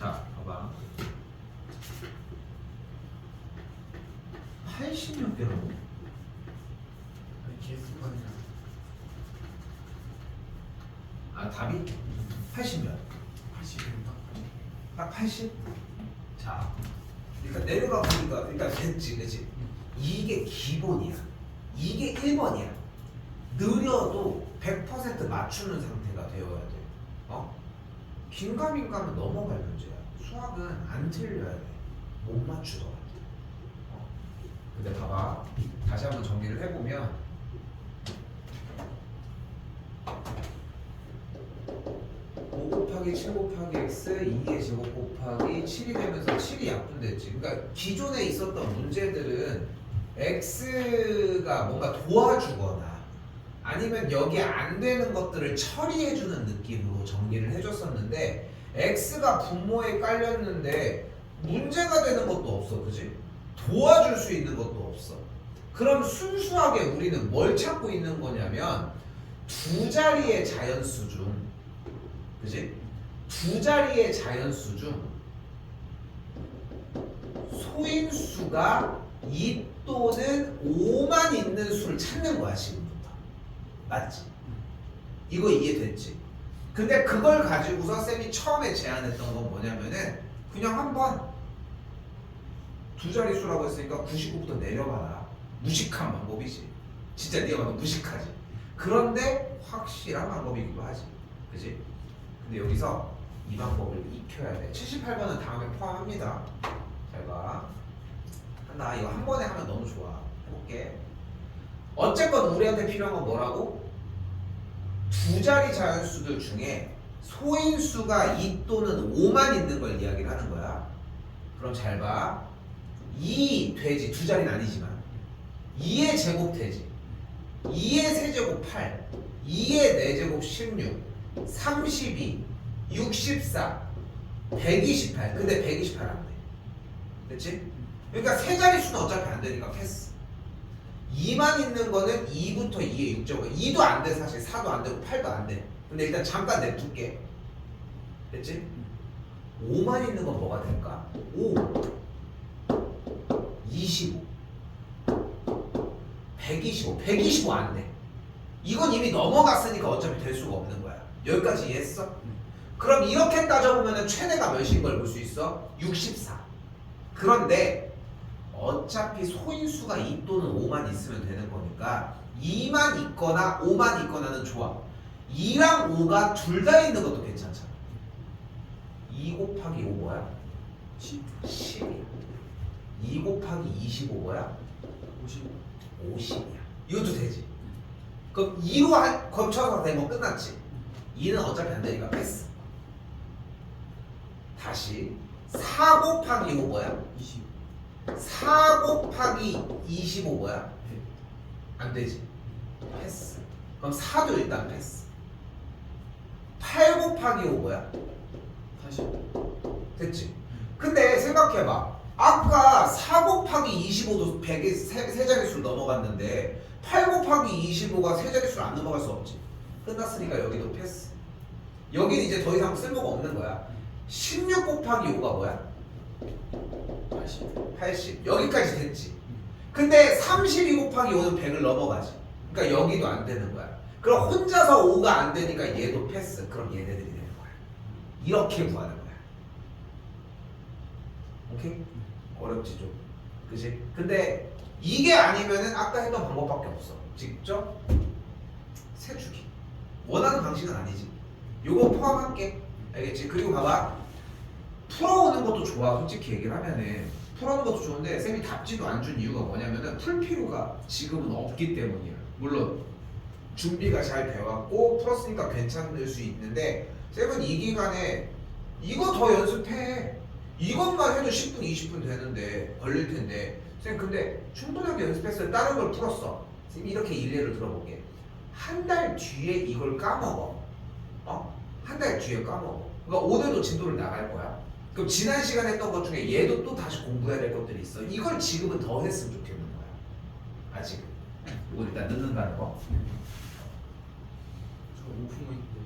자, 봐봐. 80몇 개라고? 개수판이야. 아, 답이 80몇? 80인가? 딱 80? 자, 그러니까 내려가 보니까 일단 됐지, 그치? 이게 기본이야. 이게 1번이야. 느려도 100% 맞추는 상태가 되어야 돼. 어? 긴가민가면 넘어갈 문제야. 수학은 안 틀려야 돼. 못 맞추더라도. 어? 근데 봐봐. 다시 한번 정리를 해보면 5 곱하기 7 곱하기 x 2의 제곱 곱하기 7이 되면서 7이 약분됐지. 그러니까 기존에 있었던 문제들은 x가 뭔가 도와주거나 아니면 여기 안 되는 것들을 처리해주는 느낌으로 정리를 해줬었는데 x가 분모에 깔렸는데 문제가 되는 것도 없어, 그지? 도와줄 수 있는 것도 없어. 그럼 순수하게 우리는 뭘 찾고 있는 거냐면 두 자리의 자연수 중, 그지? 두 자리의 자연수 중 소인수가 2 또는 5만 있는 수를 찾는 거야, 지금부터. 맞지? 이거 이해됐지? 근데 그걸 가지고서 쌤이 처음에 제안했던 건 뭐냐면은 그냥 한번 두 자릿수라고 했으니까 99부터 내려봐라. 무식한 방법이지. 진짜 네가 봐도 무식하지. 그런데 확실한 방법이기도 하지. 그지? 근데 여기서 이 방법을 익혀야 돼. 78번은 다음에 포함합니다. 잘 봐. 한다. 이거 한 번에 하면 너무 좋아. 해볼게. 어쨌건 우리한테 필요한 건 뭐라고? 두 자리 자연수들 중에 소인수가 2 또는 5만 있는 걸 이야기를 하는 거야. 그럼 잘 봐. 2 되지. 두 자리는 아니지만 2의 제곱 되지. 2의 세제곱 8, 2의 4제곱 16, 32, 64, 128. 근데 128 안 돼. 됐지? 그러니까 세 자릿수는 어차피 안 되니까 패스. 2만 있는 거는 2부터 2의 6제곱. 2도 안 돼, 사실. 4도 안 되고 8도 안 돼. 근데 일단 잠깐 냅둘게. 됐지? 5만 있는 건 뭐가 될까? 5, 25, 125. 125 안 돼. 이건 이미 넘어갔으니까 어차피 될 수가 없는 거야. 여기까지 이해했어? 그럼 이렇게 따져보면 최대가 몇인 걸 볼 수 있어? 64. 그런데 어차피 소인수가 2 또는 5만 있으면 되는 거니까 2만 있거나 5만 있거나는 좋아. 2랑 5가 둘 다 있는 것도 괜찮잖아. 2 곱하기 5 뭐야? 10이야. 2 곱하기 25 뭐야? 50이야. 이것도 되지. 그럼 2로 거쳐서 되면 끝났지. 2는 어차피 안 되니까 패스. 다시 4 곱하기 5 뭐야? 4 곱하기 25 뭐야? 안 되지. 패스. 그럼 4도 일단 패스. 8 곱하기 5 뭐야? 됐지. 근데 생각해봐. 아까 4 곱하기 25도 100에 세 자릿수로 넘어갔는데 8 곱하기 25가 세 자릿수로 안 넘어갈 수 없지. 끝났으니까 여기도 패스. 여기는 이제 더 이상 쓸모가 없는 거야. 16 곱하기 5가 뭐야? 80. 여기까지 됐지. 근데 32 곱하기 5는 100을 넘어가지. 그러니까 여기도 안 되는 거야. 그럼 혼자서 5가 안 되니까 얘도 패스. 그럼 얘네들이 되는 거야. 이렇게 구하는 거야. 오케이? 어렵지 좀. 그치? 근데 이게 아니면은 아까 했던 방법밖에 없어. 직접 세주기. 원하는 방식은 아니지. 요거 포함할게. 알겠지? 그리고 봐봐. 풀어오는 것도 좋아. 솔직히 얘기를 하면은 풀어오는 것도 좋은데 쌤이 답지도 안 준 이유가 뭐냐면은 풀 필요가 지금은 없기 때문이야. 물론 준비가 잘 돼왔고 풀었으니까 괜찮을 수 있는데 쌤은 이 기간에 이거 더 연습해. 이것만 해도 10분 20분 되는데 걸릴 텐데 쌤 근데 충분하게 연습했어요. 다른 걸 풀었어. 쌤 이렇게 일례를 들어볼게. 한 달 뒤에 이걸 까먹어. 한 달 뒤에 까먹어. 그러니까 오늘도 진도를 나갈 거야. 그럼 지난 시간에 했던 것 중에 얘도 또 다시 공부해야 될 것들이 있어. 이걸 지금은 더 했으면 좋겠는 거야. 아직. 이거 일단 늦는다는 거. 저 5분만 있는데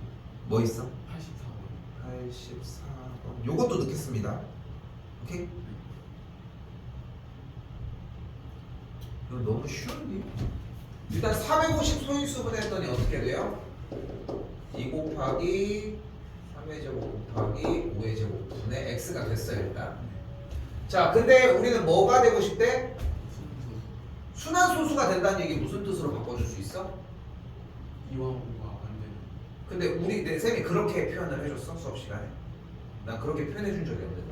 뭐 있어? 84번. 84번 요것도 넣겠습니다. 오케이? 이거 너무 쉬운데? 일단 450 소인수분 했더니 어떻게 돼요? 2 곱하기 3의 제곱 곱하기 5의 제곱분의 x가 됐어요 일단. 자 근데 우리는 뭐가 되고 싶대? 순환소수가 된다는 얘기 무슨 뜻으로 바꿔줄 수 있어? 2와 5가 안 되는. 근데 우리 내 쌤이 그렇게 표현을 해줬어 수업 시간에. 나 그렇게 표현해 준 적이 없는데.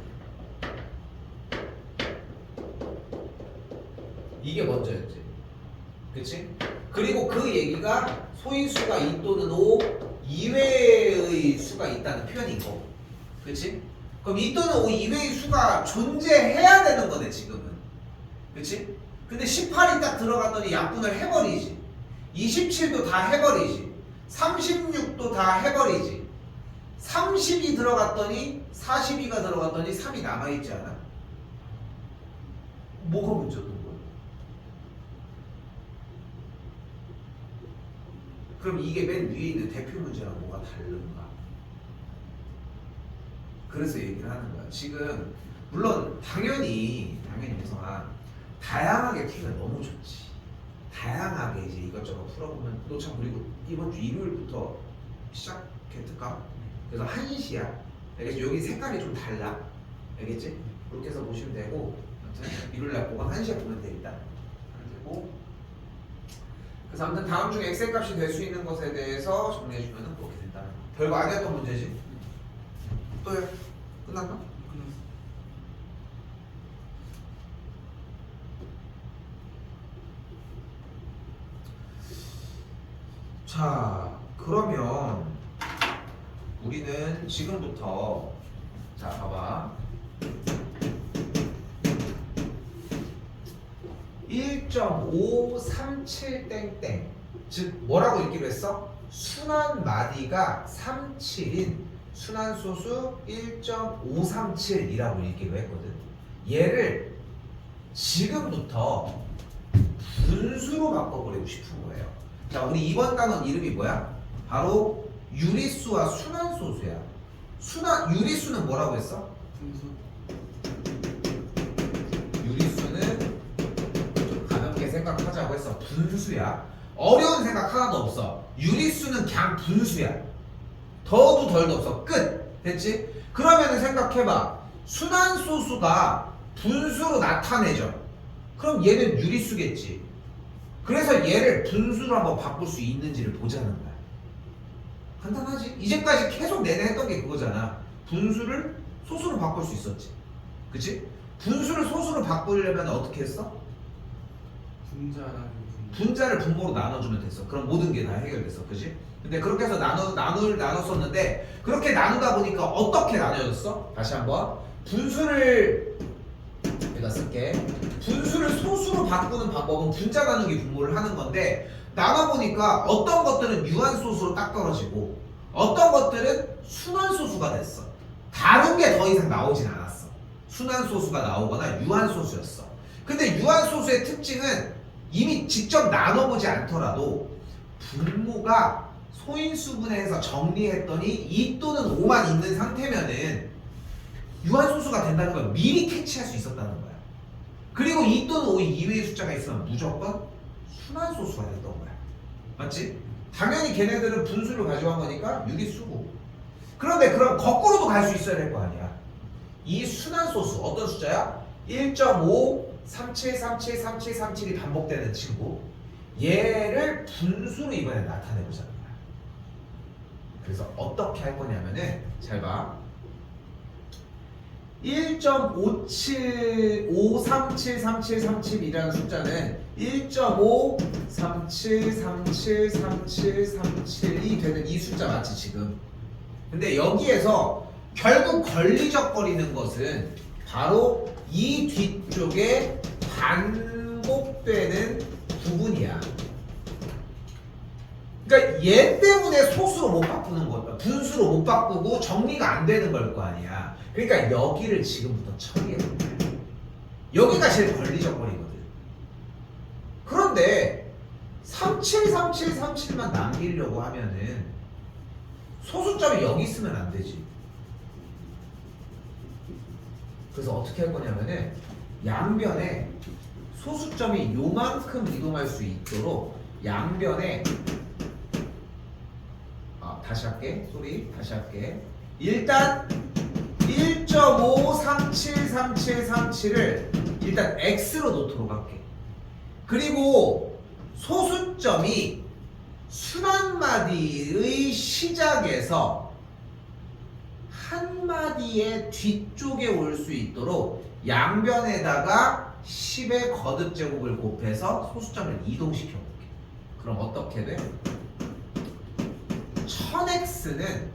이게 먼저였지. 그치? 그리고 그 얘기가 소인수가 2 또는 5 이외의 수가 있다는 표현이고. 그치? 그럼 2 또는 5 이외의 수가 존재해야 되는 거네 지금은. 그치? 근데 18이 딱 들어갔더니 약분을 해버리지. 27도 다 해버리지. 36도 다 해버리지. 30이 들어갔더니 42가 들어갔더니 3이 남아있지 않아? 뭐가 문제였던 거야? 그럼 이게 맨 위에 있는 대표 문제랑 뭐가 다른가? 그래서 얘기를 하는 거야. 지금 물론 당연히 우성아 다양하게 풀면 너무 좋지. 다양하게 이제 이것저것 풀어보면 너 참 그리고 이번 주 일요일부터 시작했을까? 그래서 1시야. 알겠지? 여기 색깔이 좀 달라. 알겠지? 그렇게 해서 보시면 되고 아무튼 일요일날 보고 1시에 보면 돼 일단. 되고 그래서 아무튼 다음 중에 엑셀 값이 될 수 있는 것에 대해서 정리해주면 그렇게 된다는 거. 별거 아니었던 문제지. 또요? 끝났나? 자, 그러면 우리는 지금부터 자, 봐봐. 1.537땡땡 즉 뭐라고 읽기로 했어? 순환 마디가 37인 순환소수 1.537이라고 읽기로 했거든. 얘를 지금부터 분수로 바꿔버리고 싶은 거예요. 자, 우리 이번 단원 이름이 뭐야? 바로 유리수와 순환소수야. 유리수는 뭐라고 했어? 분수. 유리수는 좀 가볍게 생각하자고 했어. 분수야. 어려운 생각 하나도 없어. 유리수는 그냥 분수야. 더도 덜도 없어. 끝. 됐지? 그러면은 생각해봐. 순환소수가 분수로 나타내죠. 그럼 얘는 유리수겠지. 그래서 얘를 분수로 한번 바꿀 수 있는지를 보자는 거야. 간단하지? 이제까지 계속 내내 했던 게 그거잖아. 분수를 소수로 바꿀 수 있었지. 그치? 분수를 소수로 바꾸려면 어떻게 했어? 분자를 분모로 나눠주면 됐어. 그럼 모든 게 다 해결됐어. 그치? 근데 그렇게 해서 나눴었는데 그렇게 나누다 보니까 어떻게 나눠졌어? 다시 한번 분수를 내가 쓸게. 분수를 소수로 바꾸는 방법은 분자 나누기 분모를 하는 건데 나눠보니까 어떤 것들은 유한소수로 딱 떨어지고 어떤 것들은 순환소수가 됐어. 다른 게 더 이상 나오진 않았어. 순환소수가 나오거나 유한소수였어. 근데 유한소수의 특징은 이미 직접 나눠보지 않더라도 분모가 소인수분해해서 정리했더니 2 또는 5만 있는 상태면은 유한소수가 된다는 걸 미리 캐치할 수 있었다는 거야. 그리고 2 또는 5 이외의 숫자가 있으면 무조건 순환소수가 됐던 거야. 맞지? 당연히 걔네들은 분수를 가져간 거니까 유리수고. 그런데 그럼 거꾸로도 갈 수 있어야 될 거 아니야. 이 순환소수 어떤 숫자야? 1.5, 37, 37, 37, 37이 반복되는 친구. 얘를 분수로 이번에 나타내보자는 거야. 그래서 어떻게 할 거냐면은 잘 봐. 1.57, 5373737이라는 숫자는 1.5, 37, 37, 37, 37이 되는 이 숫자 맞지 지금? 근데 여기에서 결국 걸리적거리는 것은 바로 이 뒤쪽에 반복되는 부분이야. 그러니까 얘 때문에 소수로 못 바꾸는 거야. 분수로 못 바꾸고 정리가 안 되는 걸 거 아니야. 그러니까 여기를 지금부터 처리해야 돼. 여기가 제일 걸리적거리거든. 그런데 373737만 남기려고 하면은 소수점이 여기 있으면 안 되지. 그래서 어떻게 할 거냐면은 양변에 소수점이 요만큼 이동할 수 있도록 양변에 다시 할게. 소리 다시 할게. 일단 1.5373737을 일단 x로 놓도록 할게. 그리고 소수점이 순환마디의 시작에서 한 마디의 뒤쪽에 올 수 있도록 양변에다가 10의 거듭 제곱을 곱해서 소수점을 이동시켜 볼게. 그럼 어떻게 돼? 1000x는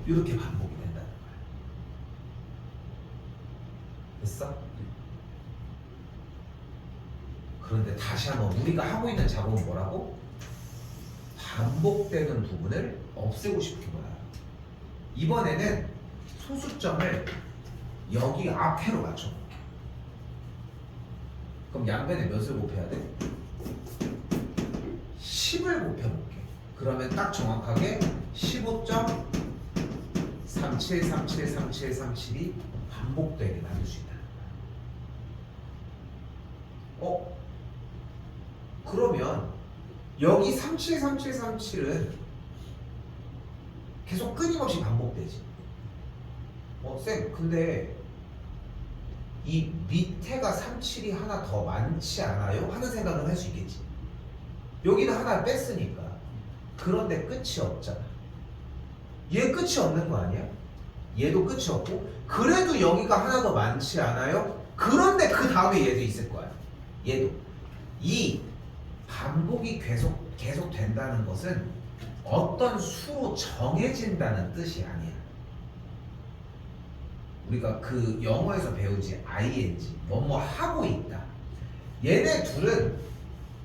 이렇게 반복이 된다는 거야. 됐어? 그런데 다시 한번 우리가 하고 있는 작업은 뭐라고? 반복되는 부분을 없애고 싶은 거야. 이번에는 소수점을 여기 앞에로 맞춰볼게. 그럼 양변에 몇을 곱해야 돼? 10을 곱해볼게. 그러면 딱 정확하게 15.37373737이 반복되게 만들 수 있다는 거야. 그러면 여기 373737은 계속 끊임없이 반복되지. 쌤, 근데 이 밑에가 37이 하나 더 많지 않아요? 하는 생각은 할 수 있겠지. 여기는 하나 뺐으니까. 그런데 끝이 없잖아. 얘 끝이 없는 거 아니야? 얘도 끝이 없고, 그래도 여기가 하나 더 많지 않아요? 그런데 그 다음에 얘도 있을 거야. 얘도. 이 반복이 계속 된다는 것은 어떤 수로 정해진다는 뜻이 아니야. 우리가 그 영어에서 배우지 ing, 뭐뭐 하고 있다. 얘네 둘은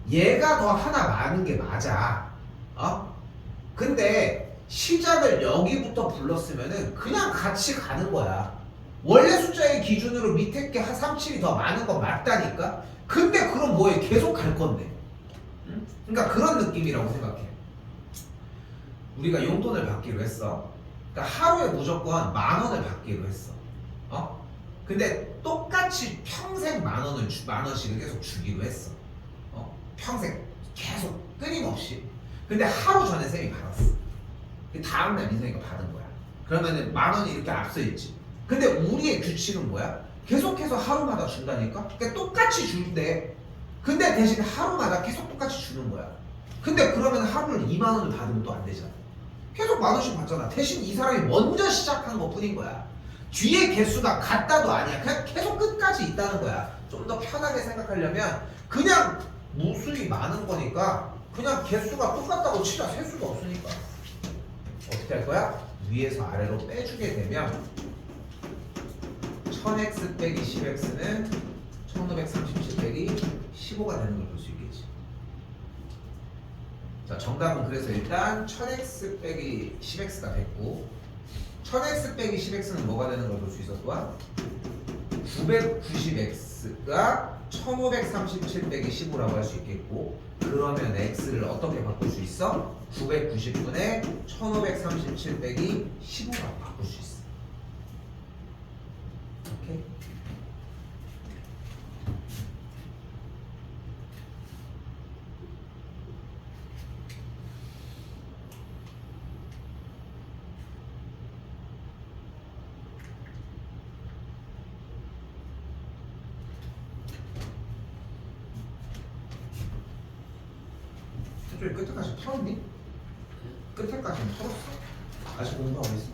얘가 더 하나 많은 게 맞아. 근데 시작을 여기부터 불렀으면은 그냥 같이 가는 거야. 원래 숫자의 기준으로 밑에 게 37이 더 많은 건 맞다니까? 근데 그럼 뭐해? 계속 갈 건데. 응? 그러니까 그런 느낌이라고 생각해. 우리가 용돈을 받기로 했어. 그러니까 하루에 무조건 10,000원을 받기로 했어. 근데 똑같이 평생 10,000원씩을 계속 주기로 했어. 평생 계속 끊임없이. 근데 하루 전에 쌤이 받았어. 다음날 민성이가 받은 거야. 그러면은 10,000원이 이렇게 앞서 있지. 근데 우리의 규칙은 뭐야? 계속해서 하루마다 준다니까? 그러니까 똑같이 줄때. 근데 대신 하루마다 계속 똑같이 주는 거야. 근데 그러면 하루를 20,000원을 받으면 또 안 되잖아. 계속 10,000원씩 받잖아. 대신 이 사람이 먼저 시작한 것 뿐인 거야. 뒤에 개수가 같다도 아니야. 그냥 계속 끝까지 있다는 거야. 좀 더 편하게 생각하려면 그냥 무수히 많은 거니까 그냥 개수가 똑같다고 치자. 셀 수가 없으니까. 어떻게 할 거야? 위에서 아래로 빼주게 되면 1000x 빼기 10x는 1537 빼기 15가 되는 걸 볼 수 있겠지. 자, 정답은 그래서 일단 1000x 빼기 10x가 됐고, 1000x 빼기 10x는 뭐가 되는 걸 볼 수 있어? 또한 990x가 1537 빼기 15라고 할 수 있겠고, 그러면 x를 어떻게 바꿀 수 있어? 990분의 1537 빼기 15라고 바꿀 수 있어. 오케이? 저기 끝에까지 털었니? 끝에까지는 털었어? 아직 공부하고 있어?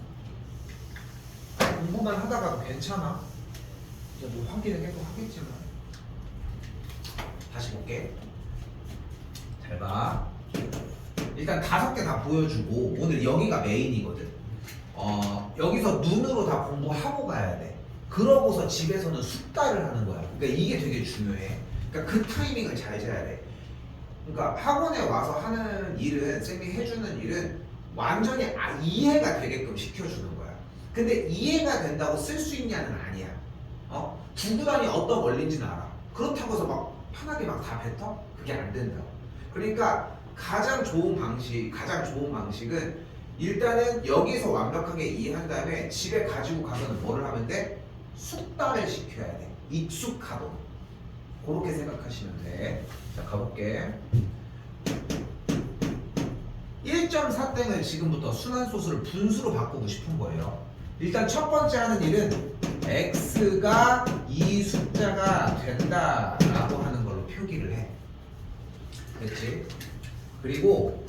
공부만 하다가도 괜찮아. 이제 뭐 확인을 해도 하겠지만. 다시 볼게. 잘 봐. 일단 5개 다 보여주고, 오늘 여기가 메인이거든. 여기서 눈으로 다 공부하고 가야 돼. 그러고서 집에서는 숙달을 하는 거야. 그러니까 이게 되게 중요해. 그러니까 그 타이밍을 잘 재야 돼. 그러니까 학원에 와서 하는 일은, 쌤이 해주는 일은 완전히 이해가 되게끔 시켜주는 거야. 근데 이해가 된다고 쓸 수 있냐는 아니야. 구구단이 어떤 원리인지는 알아. 그렇다고 해서 막 편하게 막 다 뱉어? 그게 안 된다고. 그러니까 가장 좋은 방식은 일단은 여기서 완벽하게 이해한 다음에 집에 가지고 가서는 뭐를 하면 돼? 숙달을 시켜야 돼. 익숙하도록. 그렇게 생각하시면 돼. 자, 가볼게. 1.4땡을 지금부터 순환소수를 분수로 바꾸고 싶은 거예요. 일단 첫 번째 하는 일은 x가 이 숫자가 된다라고 하는 걸로 표기를 해. 됐지? 그리고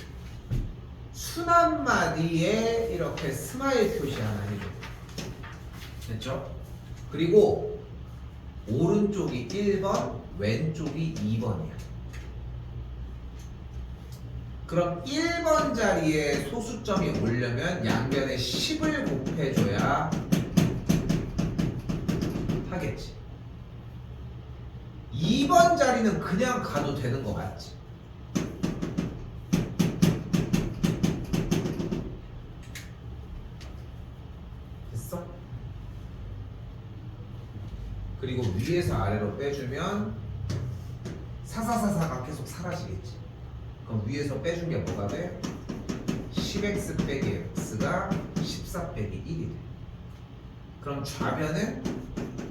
순환마디에 이렇게 스마일 표시 하나 해줘. 됐죠? 그리고 오른쪽이 1번, 왼쪽이 2번이야. 그럼 1번 자리에 소수점이 오려면 양변에 10을 곱해줘야 하겠지. 2번 자리는 그냥 가도 되는 거 맞지? 됐어? 그리고 위에서 아래로 빼주면 사사사사가 계속 사라지겠지. 그럼 위에서 빼준 게 뭐가 돼? 10x 빼기 x가 14 빼기 1이 돼. 그럼 좌변은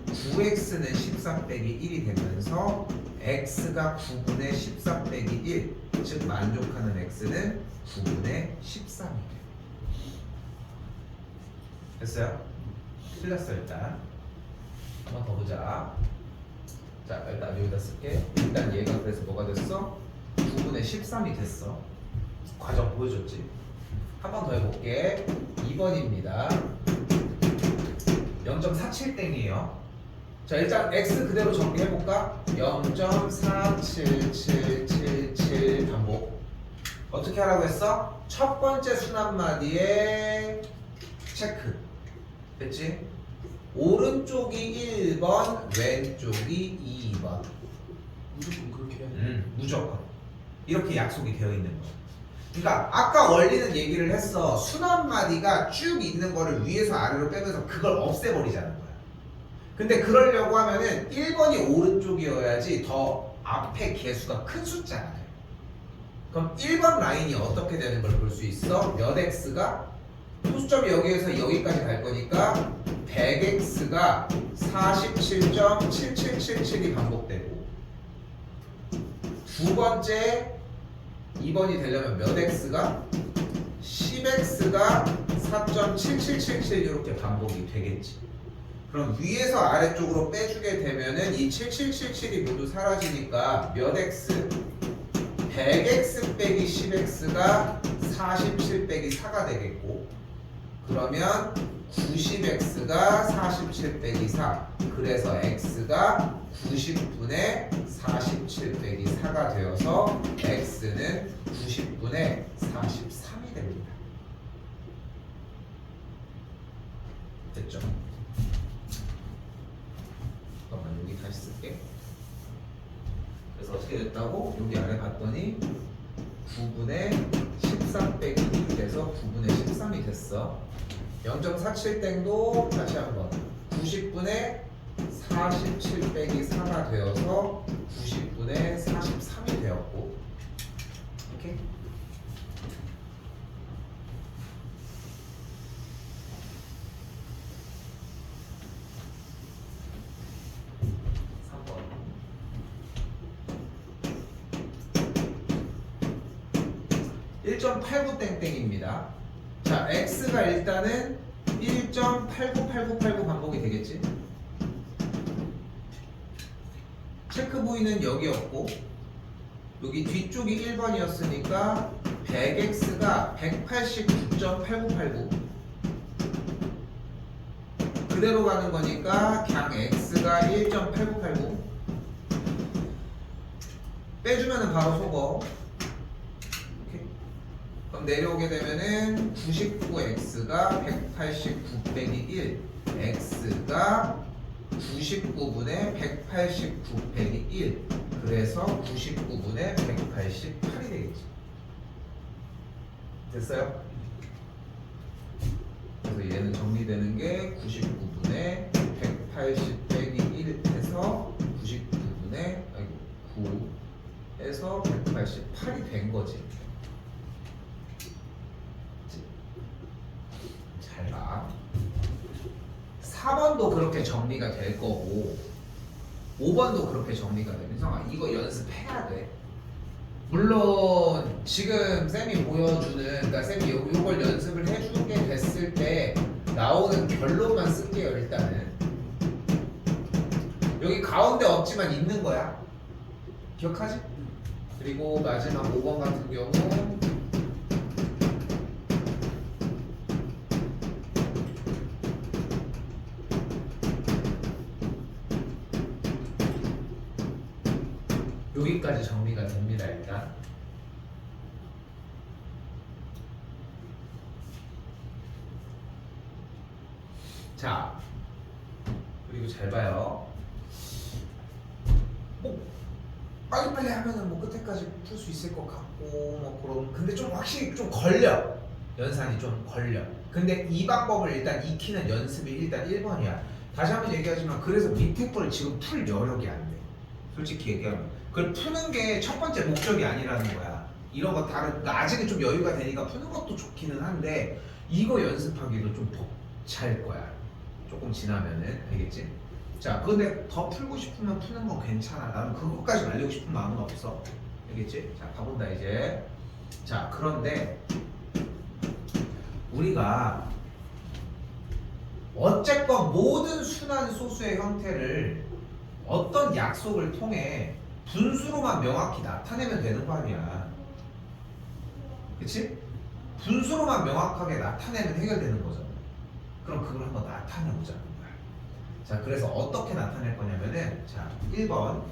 9x는 14 빼기 1이 되면서 x가 9분의 14 빼기 1, 즉 만족하는 x는 9분의 13이 돼. 됐어요? 틀렸어 일단. 한 번 더 보자. 자, 일단 여기다 쓸게. 일단 얘가 그래서 뭐가 됐어? 9분의 13이 됐어. 과정 보여줬지? 한 번 더 해볼게. 2번입니다. 0.47땡이에요. 자, 일단 x 그대로 정리해볼까? 0.47777 반복. 어떻게 하라고 했어? 첫 번째 순환마디에 체크. 됐지? 오른쪽이 1번, 왼쪽이 2번. 무조건 그렇게 해야 돼. 무조건. 이렇게 약속이 되어 있는 거야. 그러니까 아까 원리는 얘기를 했어. 순환마디가 쭉 있는 거를 위에서 아래로 빼면서 그걸 없애버리자는 거야. 근데 그러려고 하면은 1번이 오른쪽이어야지 더 앞에 개수가 큰 숫자가 돼. 그럼 1번 라인이 어떻게 되는 걸 볼 수 있어? 몇 x가 소수점이 여기에서 여기까지 갈 거니까 100x가 47.7777이 반복되고, 두 번째 2번이 되려면 몇 x가 10x가 4.7777 이렇게 반복이 되겠지. 그럼 위에서 아래쪽으로 빼주게 되면은 이 7777이 모두 사라지니까 몇 x 100x 빼기 10x가 47 빼기 4가 되겠고, 그러면 90x가 47 빼기 4, 그래서 x가 90분의 47 빼기 4가 되어서 x는 90분의 43이 됩니다. 됐죠? 잠깐만 여기 다시 쓸게. 그래서 어떻게 됐다고? 여기 아래 봤더니 9분의 14 빼기 1이 돼서 9분의 13이 됐어. 0.47땡도 다시 한번 90분의 47 빼기 4가 되어서 90분의 43이 되었고, 오케이? (1.89땡땡입니다) 자, x가 일단은 1.898989 반복이 되겠지. 체크 부위는 여기였고, 여기 뒤쪽이 1번이었으니까 100x가 189.8989 그대로 가는 거니까 그냥 x가 1.8989 빼주면은 바로 속어. 그럼 내려오게 되면은 99x가 189 빼기 1, x가 99분의 189 빼기 1, 그래서 99분의 188이 되겠지. 됐어요? 그래서 얘는 정리되는 게 99분의 180 빼기 1 해서 99분의 9에서 188이 된 거지. 4번도 그렇게 정리가 될 거고 5번도 그렇게 정리가 돼. 민성아 이거 연습해야 돼. 물론 지금 쌤이 보여주는 그러니까 쌤이 요걸 연습을 해주게 됐을 때 나오는 결론만 쓸게요. 일단은 여기 가운데 없지만 있는 거야. 기억하지? 그리고 마지막 5번 같은 경우 여기까지 정리가 됩니다. 일단 자 그리고 잘 봐요. 뭐 빨리빨리 하면은 뭐 끝에까지 풀 수 있을 것 같고 뭐 그런 근데 좀 확실히 좀 걸려. 연산이 좀 걸려. 근데 이 방법을 일단 익히는 연습이 일단 1번이야. 다시 한번 얘기하지만 그래서 밑에 걸 지금 풀 여력이 안 돼. 솔직히 얘기하면 그걸 푸는 게 첫 번째 목적이 아니라는 거야. 이런 거 다른 그러니까 아직은 좀 여유가 되니까 푸는 것도 좋기는 한데 이거 연습하기도 좀 벅찰 거야. 조금 지나면은 알겠지? 자, 근데 더 풀고 싶으면 푸는 건 괜찮아. 나는 그것까지 말리고 싶은 마음은 없어. 알겠지? 자, 가본다 이제. 자, 그런데 우리가 어쨌건 모든 순환 소수의 형태를 어떤 약속을 통해 분수로만 명확히 나타내면 되는 거 아니야. 그치? 분수로만 명확하게 나타내면 해결되는 거잖아. 그럼 그걸 한번 나타내보자는 거야. 자, 그래서 어떻게 나타낼 거냐면은 자, 1번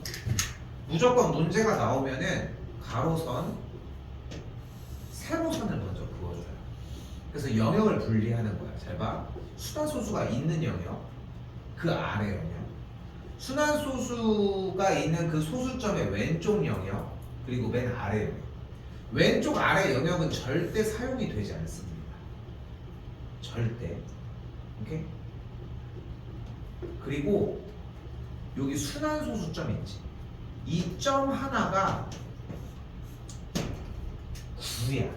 무조건 문제가 나오면은 가로선, 세로선을 먼저 그어줘요. 그래서 영역을 분리하는 거야. 잘 봐. 순환소수가 있는 영역, 그 아래 영역. 순환소수가 있는 그 소수점의 왼쪽 영역, 그리고 맨 아래 영역. 왼쪽 아래 영역은 절대 사용이 되지 않습니다. 절대. 오케이? 그리고 여기 순환소수점 있지. 이 점 하나가 9야.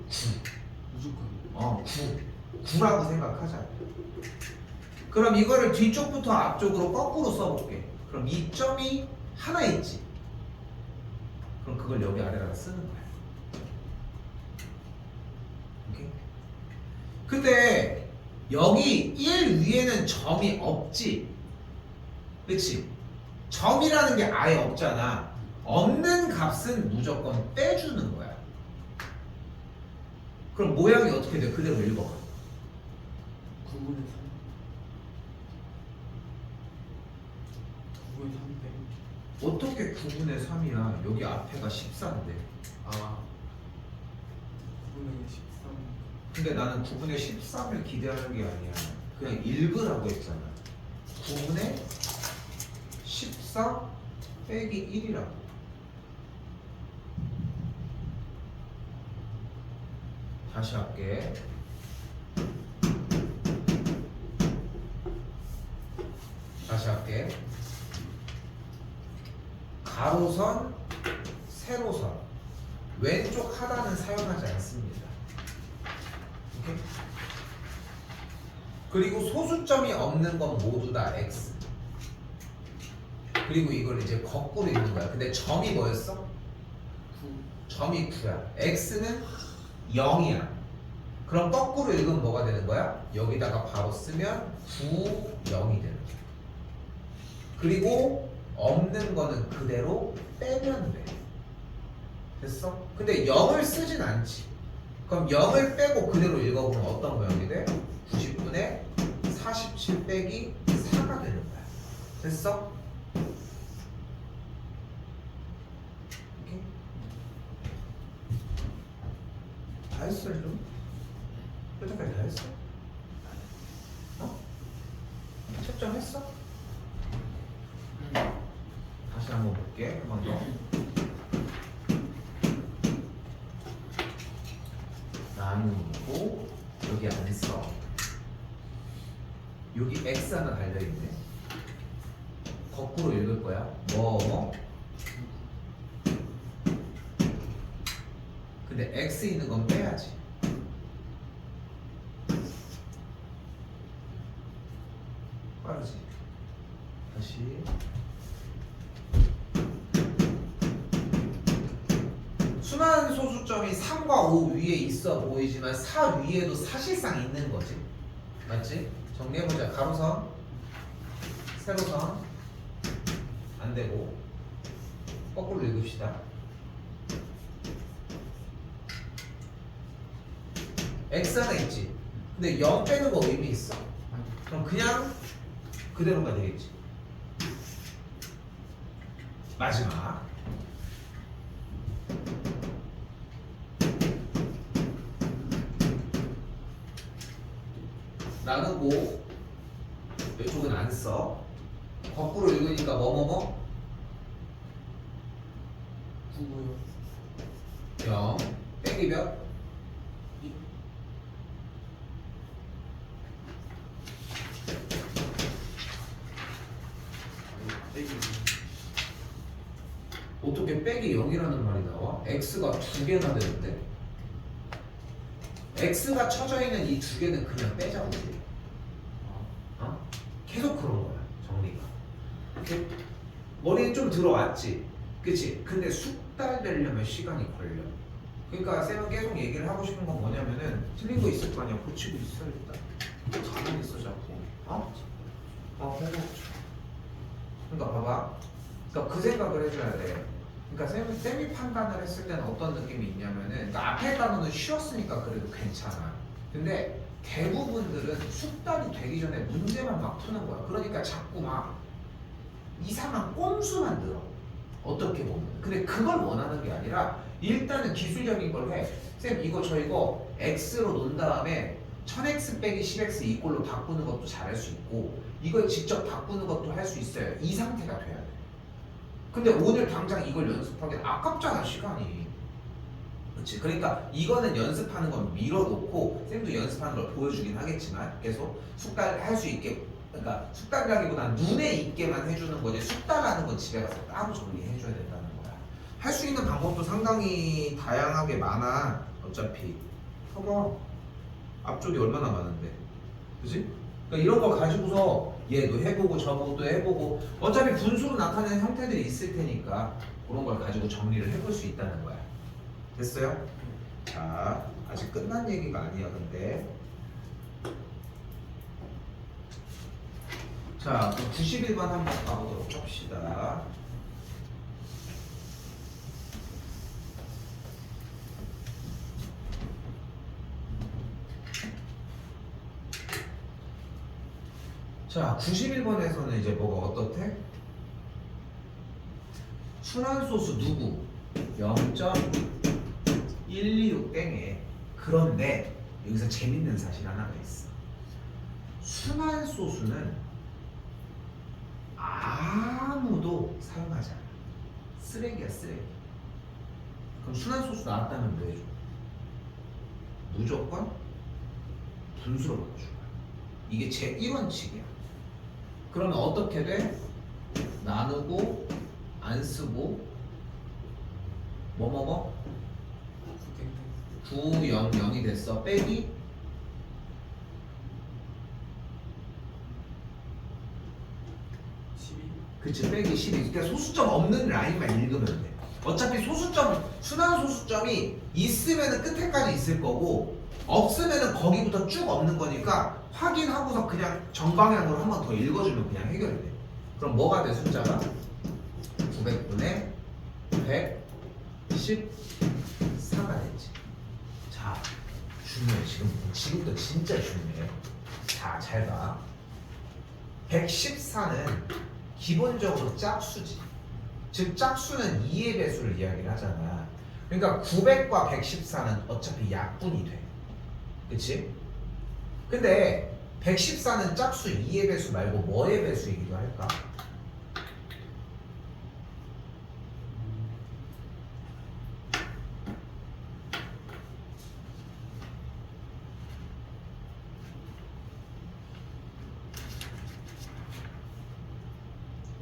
9. 무조건 9라고 생각하자. 그럼 이거를 뒤쪽부터 앞쪽으로 거꾸로 써볼게. 그럼 이 점이 하나 있지. 그럼 그걸 여기 아래다가 쓰는 거야. 오케이? 근데 여기 1 위에는 점이 없지. 그치? 점이라는 게 아예 없잖아. 없는 값은 무조건 빼주는 거야. 그럼 모양이 어떻게 돼? 그대로 읽어봐. 9분의 3 9분의 3 빼. 어떻게 9분의 3이야? 여기 앞에가 14인데. 아 9분의 13 근데 나는 9분의 13을 기대하는 게 아니야. 그냥 읽으라고 했잖아. 9분의 14 빼기 1이라고. 다시 할게. 다시 할게. 가로선, 세로선, 왼쪽 하단은 사용하지 않습니다. 오케이? 그리고 소수점이 없는 건 모두 다 x. 그리고 이걸 이제 거꾸로 읽는 거야. 근데 점이 뭐였어? 9 점이 9야. x는 0이야. 그럼 거꾸로 읽으면 뭐가 되는 거야? 여기다가 바로 쓰면 9, 0이 되는 거야. 그리고 없는 거는 그대로 빼면 돼. 됐어? 근데 0을 쓰진 않지. 그럼 0을 빼고 그대로 읽어보면 어떤 모양이 돼? 90분의 47 빼기 4가 되는 거야. 됐어? 오케이? 다 했어, 좀? 여기까지 다 했어? 어? 채점했어? 다시 한번 볼게. 한 번 더. 나누고 여기 안 써. 여기 x 하나 달려있네. 거꾸로 읽을 거야. 뭐? 근데 x 있는 건 빼야지. 분수점이 3과 5 위에 있어 보이지만 4 위에도 사실상 있는 거지. 맞지? 정리해보자. 가로선, 세로선 안 되고 거꾸로 읽읍시다. x 하나 있지. 근데 0 빼는 거 의미 있어? 그럼 그냥 그대로가 되겠지. 마지막 나누고 이쪽은 안 써. 거꾸로 읽으니까 뭐뭐뭐 9고요. 0 빼기 몇? 2. 빼기. 어떻게 빼기 0이라는 말이 나와? x가 두 개나 되는데 x가 쳐져 있는 이 두 개는 그냥 빼자고. 어? 계속 그런 거야 정리가. 이렇게 머리에 좀 들어왔지, 그치? 근데 숙달되려면 시간이 걸려. 그러니까 쌤은 계속 얘기를 하고 싶은 건 뭐냐면은 틀린 거 있을 거 아니야. 고치고 있어 일단. 가만히 있어 자꾸. 어? 그러니까 봐봐. 그러니까 그 생각을 해줘야 돼. 그러니까 쌤이 판단을 했을 때는 어떤 느낌이 있냐면은, 그러니까 앞에 단어는 쉬웠으니까 그래도 괜찮아. 근데 대부분들은 숙달이 되기 전에 문제만 막 푸는 거야. 그러니까 자꾸 막 이상한 꼼수만 들어. 어떻게 보면. 근데 그걸 원하는 게 아니라 일단은 기술적인 걸 해. 쌤 이거 저 이거 x로 놓은 다음에 1000x 빼기 10x 이꼴로 바꾸는 것도 잘할 수 있고 이걸 직접 바꾸는 것도 할 수 있어요. 이 상태가 돼야 돼. 근데 오늘 당장 이걸 연습하기엔 아깝잖아 시간이. 그렇지. 그러니까 이거는 연습하는 건 밀어놓고 쌤도 연습하는 걸 보여주긴 하겠지만 계속 숙달할 수 있게, 그러니까 숙달이라기보다는 눈에 있게만 해주는 거지 숙달하는 건 집에 가서 따로 정리해줘야 된다는 거야. 할 수 있는 방법도 상당히 다양하게 많아. 어차피 봐봐 앞쪽이 얼마나 많은데, 그치? 그러니까 이런 거 가지고서 얘도 해보고 저것도 해보고 어차피 분수로 나타내는 형태들이 있을 테니까 그런 걸 가지고 정리를 해볼 수 있다는 거야. 됐어요? 자, 아직 끝난 얘기가 아니야 근데. 자, 그럼 91번 한번 가보도록 합시다. 자, 91번에서는 이제 뭐가 어떻대? 순환소수 누구? 0.126땡에. 그런데 여기서 재밌는 사실 하나가 있어. 순환소수는 아무도 사용하지 않아. 쓰레기야 쓰레기. 그럼 순환소수 나왔다면 뭐 해줘? 무조건 분수로 바꿔줄 거야. 이게 제 1원칙이야. 그러면 어떻게 돼? 나누고 안 쓰고 뭐뭐뭐 900이 됐어. 빼기 12. 그치, 빼기 12. 그러니까 소수점 없는 라인만 읽으면 돼. 어차피 소수점, 순환 소수점이 있으면은 끝에까지 있을 거고 없으면은 거기부터 쭉 없는 거니까 확인하고서 그냥 정방향으로 한 번 더 읽어주면 그냥 해결돼. 그럼 뭐가 돼 숫자가? 900분의 114가 됐지. 자, 중요해. 지금부터 진짜 중요해. 자, 잘 봐. 114는 기본적으로 짝수지. 즉 짝수는 2의 배수를 이야기를 하잖아. 그러니까 900과 114는 어차피 약분이 돼. 그치? 근데 114는 짝수 2의 배수 말고 뭐의 배수이기도 할까?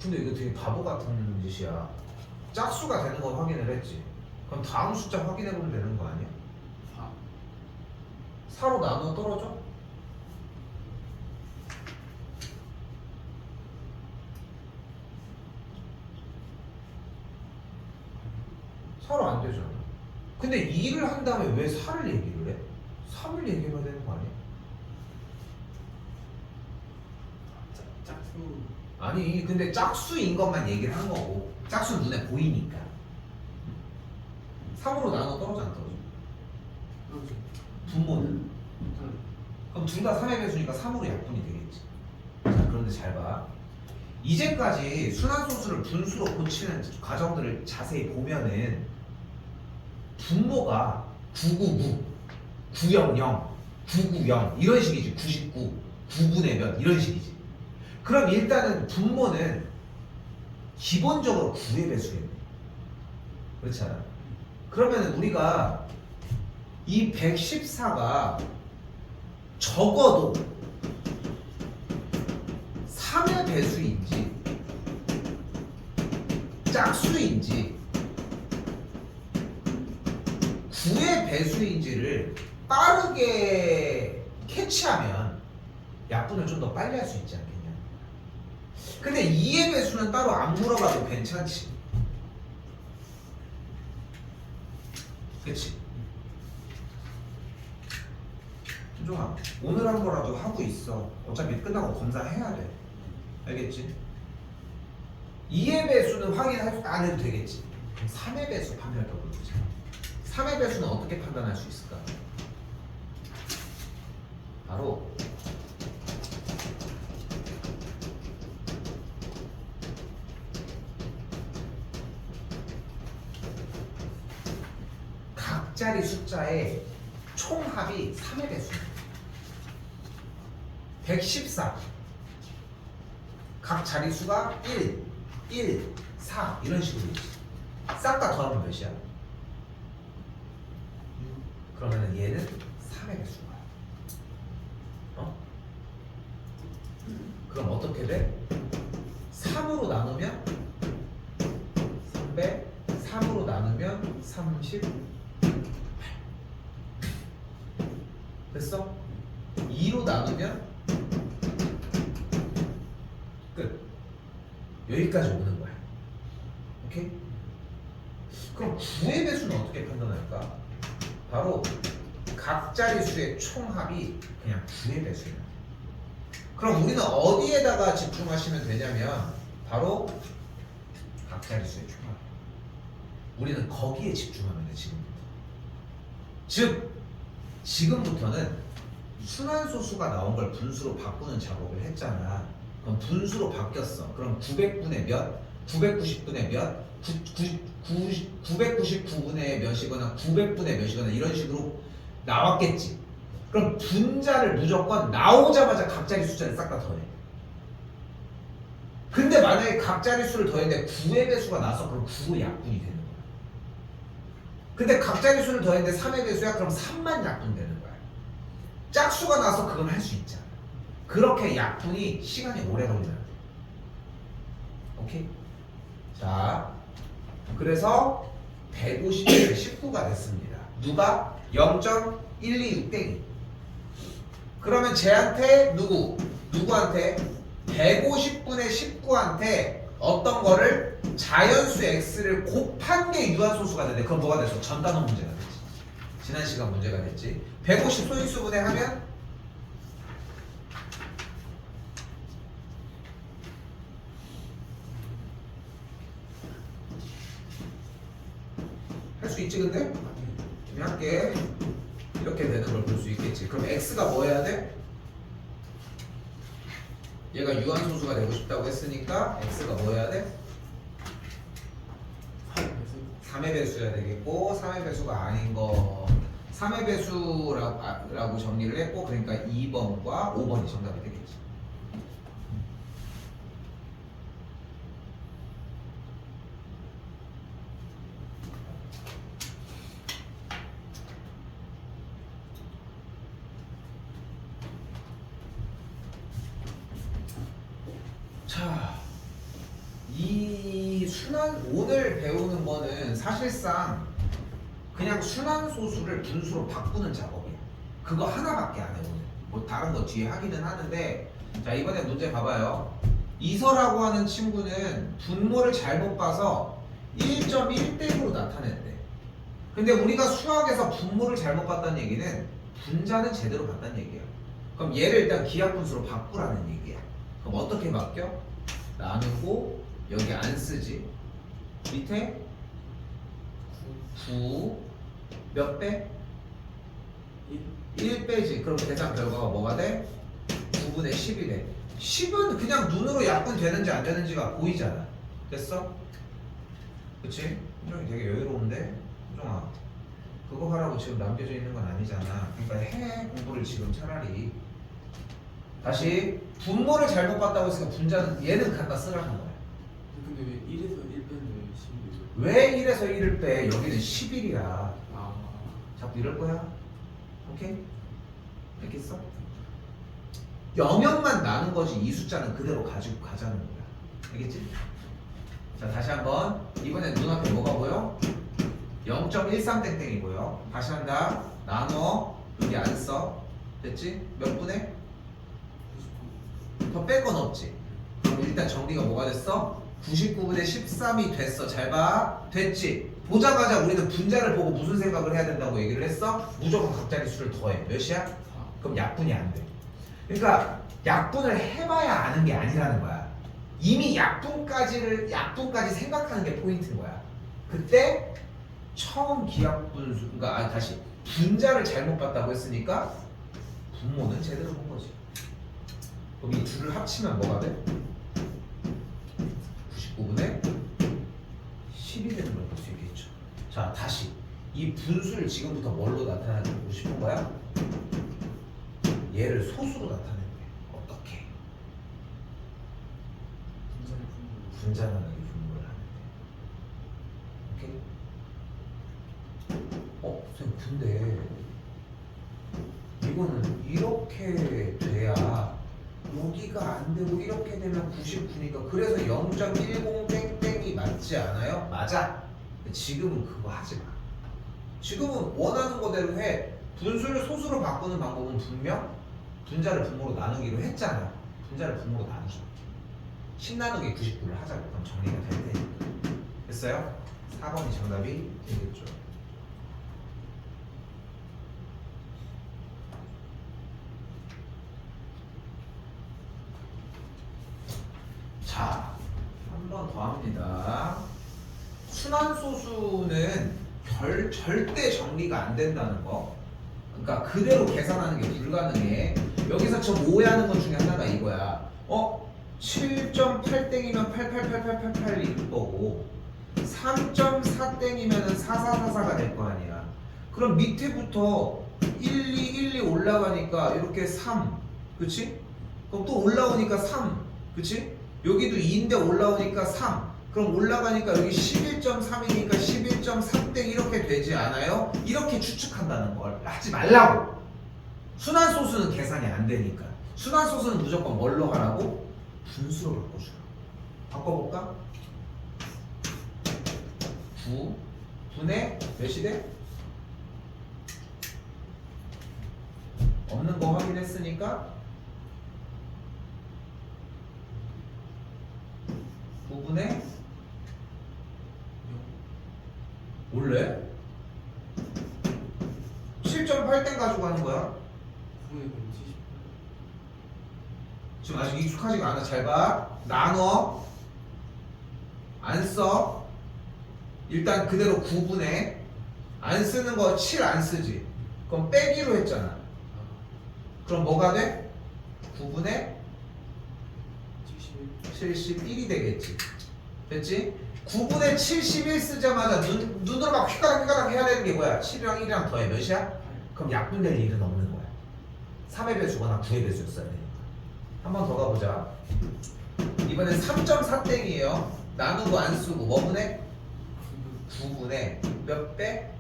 근데 이거 되게 바보 같은 짓이야. 짝수가 되는 건 확인을 했지. 그럼 다음 숫자 확인해보면 되는 거 아니야? 4. 4로 나누어 떨어져? 서로 안 되잖아. 근데 2를 한 다음에 왜 4를 얘기를 해? 3을 얘기해야 되는 거 아니야? 짝수. 아니 근데 짝수인 것만 얘기를 한 거고 짝수는 눈에 보이니까 3으로 나눠 떨어져 안 떨어져? 그렇지. 분모는? 그럼 둘 다 3의 배수니까 3으로 약분이 되겠지. 자 그런데 잘 봐. 이제까지 순환소수를 분수로 고치는 과정들을 자세히 보면은 분모가 999, 900, 990 이런 식이지. 99, 9분의 몇 이런 식이지. 그럼 일단은 분모는 기본적으로 9의 배수겠네. 그렇지 않아? 그러면 우리가 이 114가 적어도 3의 배수인지 짝수인지 9의 배수인지를 빠르게 캐치하면 약분을 좀 더 빨리 할 수 있지 않겠냐. 근데 2의 배수는 따로 안 물어봐도 괜찮지. 그치? 준종아 오늘 한 거라도 하고 있어. 어차피 끝나고 검사해야 돼. 알겠지? 2의 배수는 확인 안 해도 되겠지. 그럼 3의 배수 판별을 해보자. 3의 배수는 어떻게 판단할 수 있을까? 바로 각자리 숫자의 총합이 3의 배수입니다. 114 각 자리수가 1, 1, 4 이런 식으로 있지. 싹 다 더하면 몇이야? 그러면은 얘는 3의 배수인 거야. 어? 그럼 어떻게 돼? 3으로 나누면 300, 3으로 나누면 38 됐어? 2로 나누면 끝. 여기까지 오는 거야. 오케이? 그럼 9의 배수는 어떻게 판단할까? 바로 각 자리수의 총합이 그냥 9의 배수야. 그럼 우리는 어디에다가 집중하시면 되냐면 바로 각 자리수의 총합. 우리는 거기에 집중하면 돼. 지금부터. 즉 지금부터는 순환소수가 나온 걸 분수로 바꾸는 작업을 했잖아. 그럼 분수로 바뀌었어. 그럼 900분의 몇, 990분의 몇, 999분의 몇이거나 900분의 몇이거나 이런 식으로 나왔겠지. 그럼 분자를 무조건 나오자마자 각자리 숫자를 싹 다 더해. 근데 만약에 각자리 수를 더했는데 9의 배수가 나서 그럼 9의 약분이 되는 거야. 근데 각자리 수를 더했는데 3의 배수야? 그럼 3만 약분되는 거야. 짝수가 나서 그건 할 수 있잖아. 그렇게 약분이 시간이 오래 걸리면 안 돼. 오케이? 자, 그래서 150에 19가 됐습니다. 누가? 0.126 땡이. 그러면 쟤한테 누구한테? 150분의 19한테 어떤 거를 자연수 x를 곱한 게 유한소수가 되는데 그건 뭐가 됐어? 전단원 문제가 됐지. 지난 시간 문제가 됐지. 150 소인수분해 하면 할 수 있지. 근데 좀 할게. 이렇게 되는 걸 볼 수 있겠지. 그럼 x가 뭐 해야 돼? 얘가 유한소수가 되고 싶다고 했으니까 x가 뭐 해야 돼? 3의 배수여야 되겠고 3의 배수가 아닌 거 3의 배수라고 정리를 했고 그러니까 2번과 5번이 정답이 되겠지. 자, 이 오늘 배우는 거는 사실상 그냥 순환소수를 분수로 바꾸는 작업이야. 그거 하나밖에 안 해 오늘. 뭐 다른 거 뒤에 하기는 하는데 자 이번에 문제 봐봐요. 이서라고 하는 친구는 분모를 잘못 봐서 1.1대1로 나타냈대. 근데 우리가 수학에서 분모를 잘못 봤다는 얘기는 분자는 제대로 봤다는 얘기야. 그럼 얘를 일단 기하분수로 바꾸라는 얘기야. 그럼 어떻게 바뀌어? 나누고 여기 안 쓰지. 밑에 9 몇 배? 1 빼지. 그럼 계산 결과가 뭐가 돼? 9분의 10이 돼. 10은 그냥 눈으로 약분 되는지 안 되는지가 보이잖아. 됐어? 그치? 표정이 되게 여유로운데? 표정아, 그거 하라고 지금 남겨져 있는 건 아니잖아. 그러니까 해 공부를 지금 차라리. 다시 분모를 잘못 봤다고 했으니까 분자는 얘는 갖다 쓰라는 거야. 근데 왜 1에서 1 빼면 10이죠? 왜 1에서 1을 빼? 여기는 11이야. 아, 자꾸 이럴 거야? 오케이? 알겠어? 영역만 나눈 거지 이 숫자는 그대로 가지고 가자는 거야. 알겠지? 자, 다시 한번. 이번엔 눈앞에 뭐가 보여? 0.13땡땡이고요. 다시 한다. 나눠. 여기 안 써. 됐지? 몇 분에? 더 뺄 건 없지. 그럼 일단 정리가 뭐가 됐어? 99분의 13이 됐어. 잘 봐. 됐지? 보자마자 우리는 분자를 보고 무슨 생각을 해야 된다고 얘기를 했어? 무조건 각자리 수를 더해. 몇이야? 4. 그럼 약분이 안 돼. 그러니까 약분을 해봐야 아는 게 아니라는 거야. 이미 약분까지 생각하는 게 포인트인 거야. 그때 처음 기하분수, 그러니까 다시 분자를 잘못 봤다고 했으니까 분모는 제대로 본 거지. 그럼 이 둘을 합치면 뭐가 돼? 99분의 10이 되는 걸 볼 수 있겠죠. 자, 다시 이 분수를 지금부터 뭘로 나타내고 싶은 거야? 얘를 소수로 나타내는 거야. 어떻게? 분자를 분모로. 분자라는 게 분모를 하는데. 오케이? 선생님, 근데 이거는 이렇게 돼야 여기가 안 되고 이렇게 되면 99니까 그래서 0.10 땡땡이 맞지 않아요? 맞아. 근데 지금은 그거 하지 마. 지금은 원하는 거대로 해. 분수를 소수로 바꾸는 방법은 분명 분자를 분모로 나누기로 했잖아. 분자를 분모로 나누자. 10 나누기 99를 하자고. 그럼 정리가 될 테니까. 됐어요? 4번이 정답이 되겠죠. 자, 한 번 더 합니다. 순환소수는 절대 정리가 안 된다는 거. 그러니까 그대로 계산하는 게 불가능해. 여기서 좀 오해하는 것 중에 하나가 이거야. 7.8땡이면 888888일 거고 3.4땡이면 4444가 될 거 아니야. 그럼 밑에부터 1212 올라가니까 이렇게 3, 그치? 그럼 또 올라오니까 3, 그치? 여기도 2인데 올라오니까 3. 그럼 올라가니까 여기 11.3이니까 11.3땡 이렇게 되지 않아요? 이렇게 추측한다는 걸 하지 말라고. 순환소수는 계산이 안 되니까. 순환소수는 무조건 뭘로 하라고? 분수로 바꿔주라. 바꿔볼까? 9 분의 몇이 돼? 없는 거 확인했으니까 9분의 원래 7.8땡 가지고 하는 거야. 9에 70. 지금 아직 익숙하지가 않아. 잘 봐. 나눠. 안 써. 일단 그대로 9분의 안 쓰는 거 7 안 쓰지. 그럼 빼기로 했잖아. 그럼 뭐가 돼? 9분의 71. 71이 되겠지. 됐지? 9분의 71 쓰자마자 눈으로 막 휘가닥 해야 되는 게 뭐야? 7이랑 1이랑 더해 몇이야? 그럼 약분될 일은 없는 거야. 3의 배수거나 9의 배수였어야 되니까. 한 번 더 가보자. 이번엔 3.4땡이에요. 나누고 안 쓰고 뭐 분의? 9분의 몇 배?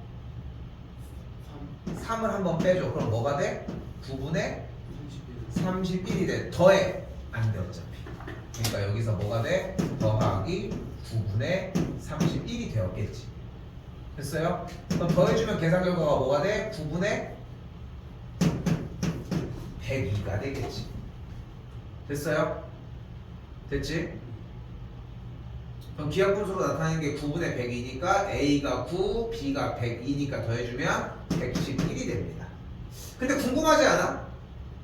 3을 한번 빼줘. 그럼 뭐가 돼? 9분의 31. 31이 돼. 더해. 안 돼 어차피. 그러니까 여기서 뭐가 돼? 더하기 9분의 31이 되었겠지. 됐어요? 그럼 더해주면 계산 결과가 뭐가 돼? 9분의 102가 되겠지. 됐어요? 됐지? 그럼 기하분수로 나타나는 게 9분의 100이니까 A가 9, B가 100이니까 더해주면 111이 됩니다. 근데 궁금하지 않아?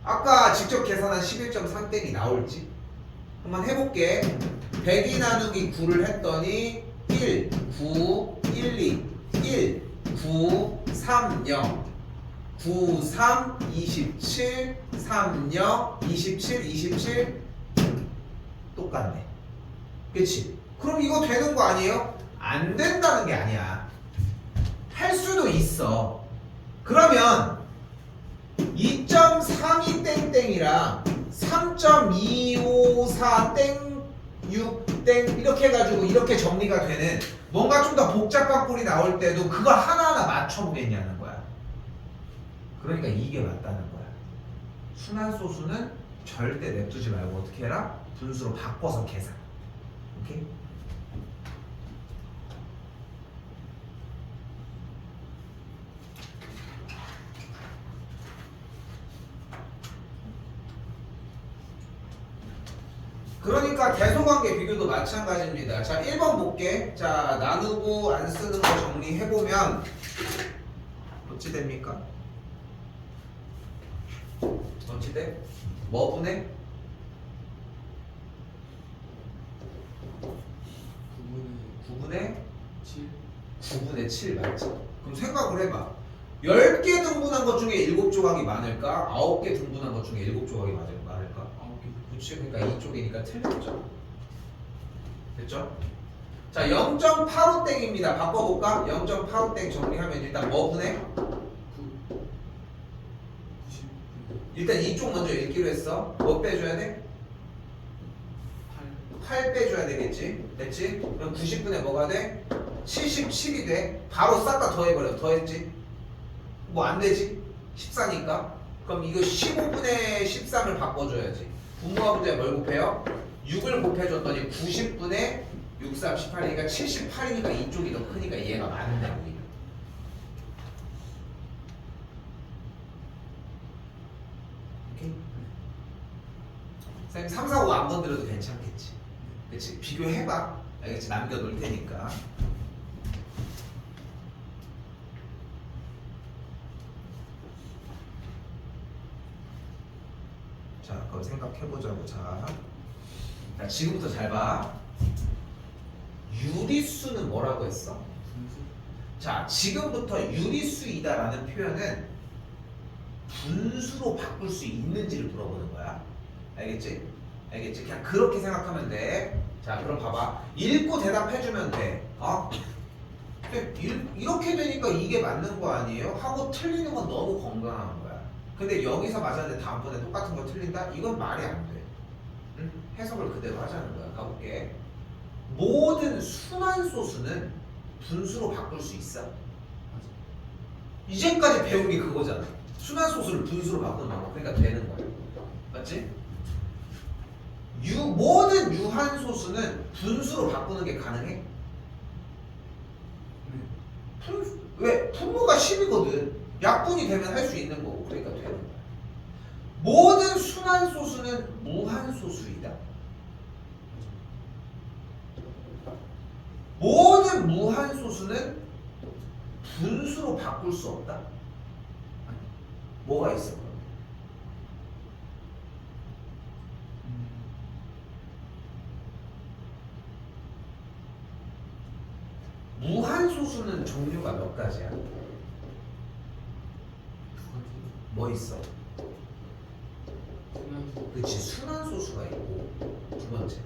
아까 직접 계산한 11.3땡이 나올지? 한번 해볼게. 100이 나누기 9를 했더니 1, 9, 1, 2, 1, 9, 3, 0 9, 3, 27, 3, 0, 27, 27 똑같네. 그치? 그럼 이거 되는 거 아니에요? 안 된다는 게 아니야. 할 수도 있어. 그러면 2.32 땡땡이랑 3.254 땡 6 땡 이렇게 해가지고 이렇게 정리가 되는 뭔가 좀 더 복잡한 꼴이 나올 때도 그걸 하나하나 맞춰보겠냐는 거야. 그러니까 이게 맞다는 거야. 순환소수는 절대 냅두지 말고 어떻게 해라? 분수로 바꿔서 계산. 오케이? 그러니까 계속관계 비교도 마찬가지입니다. 자, 1번 볼게. 자, 나누고 안 쓰는 거 정리해보면 어찌 됩니까? 어찌 돼? 뭐 분해? 9분의 7 9분의 7 맞지? 그럼 생각을 해봐. 10개 등분한 것 중에 7조각이 많을까? 9개 등분한 것 중에 7조각이 많을까? 9개 그치? 그러니까 이쪽이니까 틀렸죠. 됐죠? 자, 0.85땡입니다. 바꿔볼까? 0.85땡 정리하면 일단 뭐 분해? 9 90 일단 이쪽 먼저 읽기로 했어. 뭐 빼줘야 돼? 8 빼줘야 되겠지? 됐지? 그럼 90분의 뭐가 돼? 77이 돼. 바로 싹 다 더해버려. 더했지? 뭐 안 되지? 14니까. 그럼 이거 15분의 13을 바꿔줘야지. 분모와 분자에 뭘 곱해요? 6을 곱해줬더니 90분의 6, 3, 18이니까 78이니까 이쪽이 더 크니까 얘가 맞는다고. 오케이? 선생님 3, 4, 5 안 건드려도 괜찮겠지? 그치? 비교해봐. 알겠지? 남겨놓을 테니까. 자, 그럼 생각해보자고. 자, 지금부터 잘 봐. 유리수는 뭐라고 했어? 분수 자, 지금부터 유리수이다라는 표현은 분수로 바꿀 수 있는지를 물어보는 거야. 알겠지? 알겠지? 그냥 그렇게 생각하면 돼. 자, 그럼 봐봐. 읽고 대답해주면 돼. 근데 이렇게 되니까 이게 맞는 거 아니에요? 하고 틀리는 건 너무 건강한 거야. 근데 여기서 맞았는데 다음번에 똑같은 거 틀린다? 이건 말이 안 돼. 응? 해석을 그대로 하자는 거야. 가볼게. 모든 순환소수는 분수로 바꿀 수 있어. 맞아 이제까지 배운 게 그거잖아. 순환소수를 분수로 바꾸는 방법. 그러니까 되는 거야. 맞지? 모든 유한소수는 분수로 바꾸는 게 가능해? 네 왜? 분모가 10이거든. 약분이 되면 할 수 있는 거고. 그러니까 되는 거야. 모든 순환소수는 무한소수이다. 모든 무한소수는 분수로 바꿀 수 없다. 아니 뭐가 있어? 그럼? 무한소수는 종류가 몇 가지야? 두 가지 뭐 있어? 순환수 그치, 순환소수가 있고. 두 번째,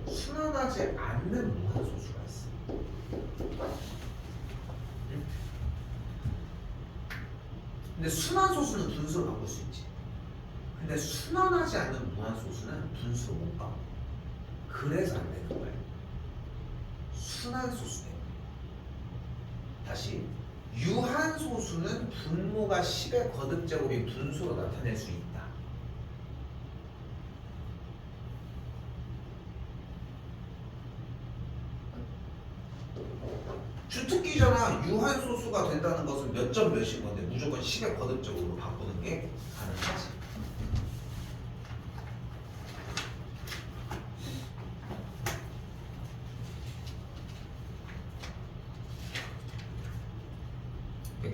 순환하지 않는 무한소수가 있어. 응? 근데 순환소수는 분수로 바꿀 수 있지. 근데 순환하지 않는 무한소수는 분수로 못 바꿔. 그래서 안 되는 거야. 순환소수 때문에. 다시, 유한소수는 분모가 10의 거듭제곱인 분수로 나타낼 수 있다. 주특기잖아. 유한소수가 된다는 것은 몇 점 몇인 건데 무조건 10의 거듭제곱으로 바꾸는 게 가능하지.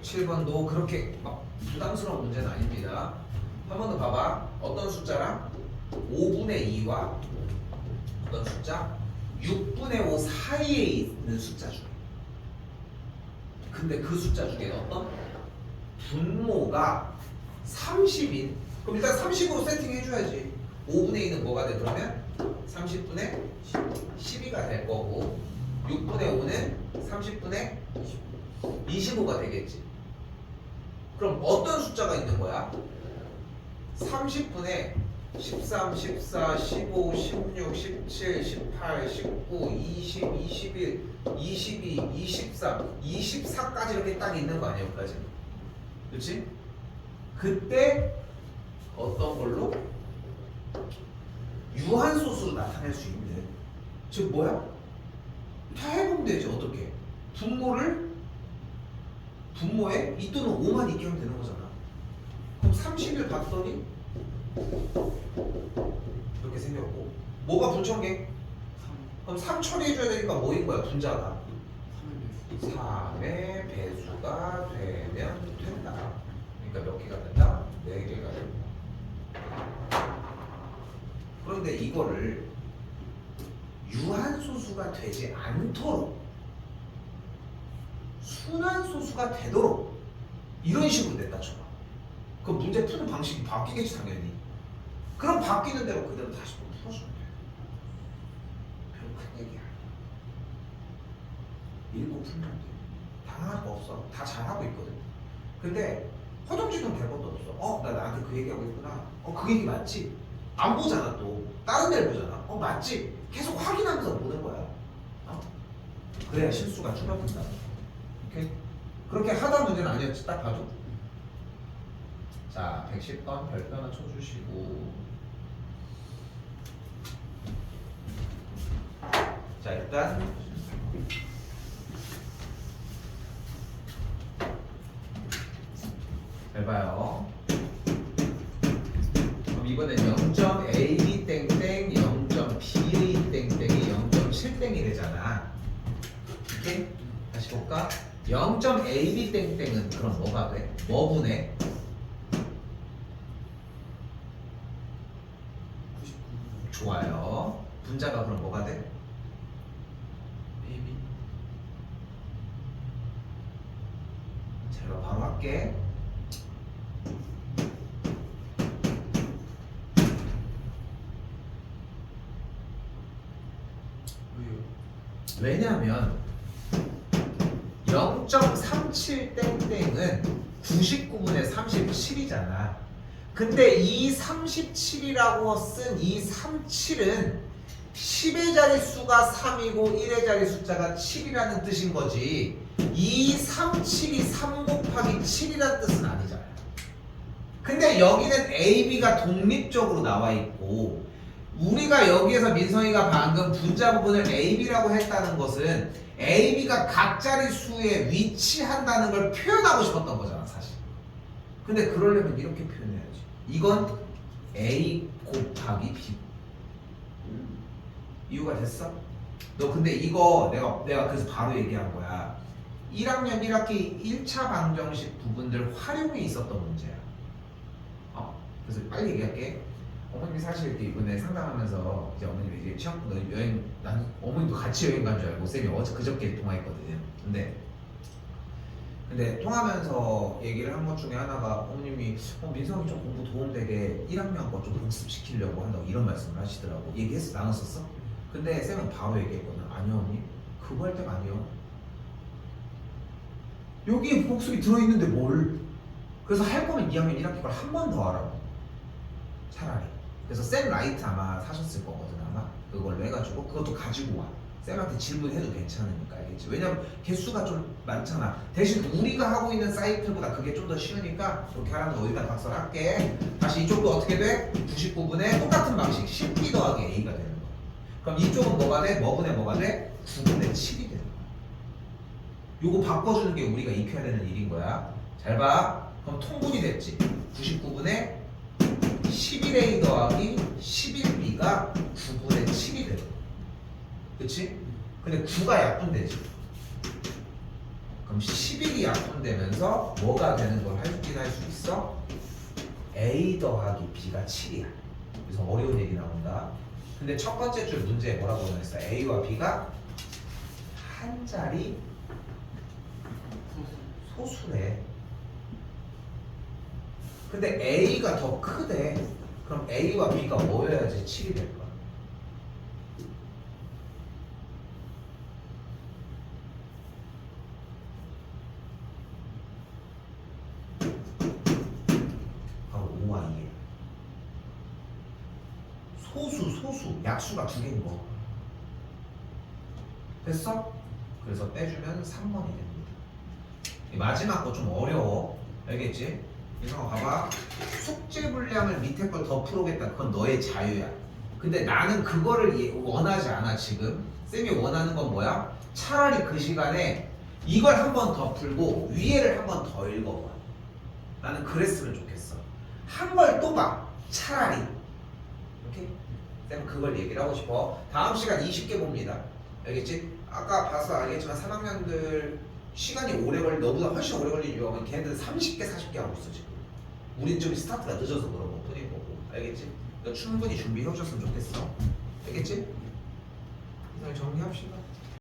107번도 그렇게 막 부담스러운 문제는 아닙니다. 한 번 더 봐봐. 어떤 숫자랑 5분의 2와 어떤 숫자? 6분의 5 사이에 있는 숫자 중에. 근데 그 숫자 중에 어떤 분모가 30인. 그럼 일단 30으로 세팅해줘야지. 5분의 2는 뭐가 돼? 그러면 30분의 12가 될 거고 6분의 5는 30분의 25가 되겠지. 그럼 어떤 숫자가 있는 거야? 30분의 13, 14, 15, 16, 17, 18, 19, 20, 21, 22, 23, 24까지 이렇게 딱 있는 거 아니야, 여기까지. 그렇지? 그때 어떤 걸로? 유한소수로 나타낼 수 있는, 즉 뭐야? 다 해보면 되지. 어떻게? 분모에 2 또는 5만 있게 하면 되는 거잖아. 그럼 30을 봤더니 이렇게 생겼고, 뭐가 분천계? 그럼 3 처리해줘야 되니까 뭐인 거야? 분자가 3의 배수가 되면 된다. 그러니까 몇 개가 된다? 4개가 된다. 그런데 이거를 유한소수가 되지 않도록 순환소수가 되도록 이런 식으로 냈다 쳐봐. 그 문제 푸는 방식이 바뀌겠지 당연히. 그럼 바뀌는 대로 그대로 다시 풀어주면 돼. 별로 큰 얘기야. 읽고 풀면 돼. 당할 거 없어. 다 잘하고 있거든. 근데 허둥지둥 될 것도 없어. 나 나한테 그 얘기하고 있구나. 그 얘기 맞지? 안 보잖아 또. 다른 데를 보잖아. 맞지? 계속 확인하면서 보는 거야. 그래야 실수가 줄어든다. 오케이? 그렇게 하다 문제는 아니었지. 딱 봐도. 자, 110번 별표 하나 쳐주시고. 자, 일단 잘 봐요. 그럼 이번엔 0.AB 땡땡 0.BA 땡땡이 0.7땡이 되잖아. 오케이? 다시 볼까? 0.AB 땡땡은 그럼 뭐가 돼? 뭐 분해? 99. 좋아요. 분자가 그럼 뭐가 돼? AB. 제가 바로 할게. 왜요? 왜냐면 0.37 땡땡은 99분의 37이잖아. 근데 이 37이라고 쓴 이 37은 10의 자릿수가 3이고 1의 자릿숫자가 7이라는 뜻인 거지. 이 37이 3 곱하기 7이라는 뜻은 아니잖아요. 근데 여기는 AB가 독립적으로 나와 있고, 우리가 여기에서 민성이가 방금 분자 부분을 AB라고 했다는 것은 AB가 각 자릿수에 위치한다는 걸 표현하고 싶었던 거잖아, 사실. 근데 그러려면 이렇게 표현해야지. 이건 A 곱하기 B. 이유가 됐어? 너 근데 이거 내가 그래서 바로 얘기한 거야. 1학년 1학기 1차 방정식 부분들 활용이 있었던 문제야. 그래서 빨리 얘기할게. 어머님이 사실 이렇게 이번에 상담하면서 이제 어머님이 이제 시험 여행, 난 어머님도 같이 여행 간 줄 알고 쌤이 그저께 통화했거든요. 근데 통하면서 얘기를 한 것 중에 하나가 어머님이 민성이 좀 공부 도움되게 1학년 거 좀 복습시키려고 한다고 이런 말씀을 하시더라고. 얘기했어? 나눴었어? 근데 쌤은 바로 얘기했거든. 아니요 어머니, 그거 할 때가 아니요. 여기에 복습이 들어있는데 뭘? 그래서 할 거면 2학년 1학기 걸 한 번 더 하라고. 차라리. 그래서 쌤 라이트 아마 사셨을 거거든 아마. 그걸로 해가지고 그것도 가지고 와. 쌤한테 질문해도 괜찮으니까 알겠지. 왜냐면 개수가 좀 많잖아. 대신 우리가 하고 있는 사이트보다 그게 좀 더 쉬우니까 이렇게 하라면 어디다 각설할게. 다시 이쪽도 어떻게 돼? 99분의 똑같은 방식 10b 더하기 a가 되는 거야. 그럼 이쪽은 뭐가 돼? 뭐분의 뭐가 돼? 9분의 7이 되는 거야. 요거 바꿔주는 게 우리가 익혀야 되는 일인 거야. 잘 봐. 그럼 통분이 됐지. 99분의 11a 더하기 11b가 9분의 7이 되는 거야. 그치? 근데 9가 약분되지. 그럼 그럼 11이 약분되면서 뭐가 되는 걸 확인할 수 있어? A 더하기 B가 7이야. 그래서 어려운 얘기 나온다. 근데 첫 번째 줄 문제에 뭐라고 나왔어? A와 B가 한 자리 소수래. 근데 A가 더 크대. 그럼 A와 B가 뭐여야지 7이 될 거야? 바로 5와 2에 소수 약수가 두 개인 거 됐어? 그래서 빼주면 3번이 됩니다. 이 마지막 거 좀 어려워. 알겠지? 이거 봐봐. 숙제 분량을 밑에 걸 더 풀어오겠다. 그건 너의 자유야. 근데 나는 그거를 원하지 않아 지금. 쌤이 원하는 건 뭐야? 차라리 그 시간에 이걸 한 번 더 풀고 위에를 한 번 더 읽어봐. 나는 그랬으면 좋겠어. 한 걸 또 봐. 차라리. 오케이? 쌤 그걸 얘기를 하고 싶어. 다음 시간 20개 봅니다. 알겠지? 아까 봐서 알겠지만 3학년들 시간이 오래 걸리 너보다 훨씬 오래 걸리는 이유가 걔네들 30개 40개 하고 있어 지금. 우린 좀 스타트가 늦어서 그런 거 뿐인 거고. 알겠지? 그러니까 충분히 준비해 오셨으면 좋겠어. 알겠지? 이상 정리합시다.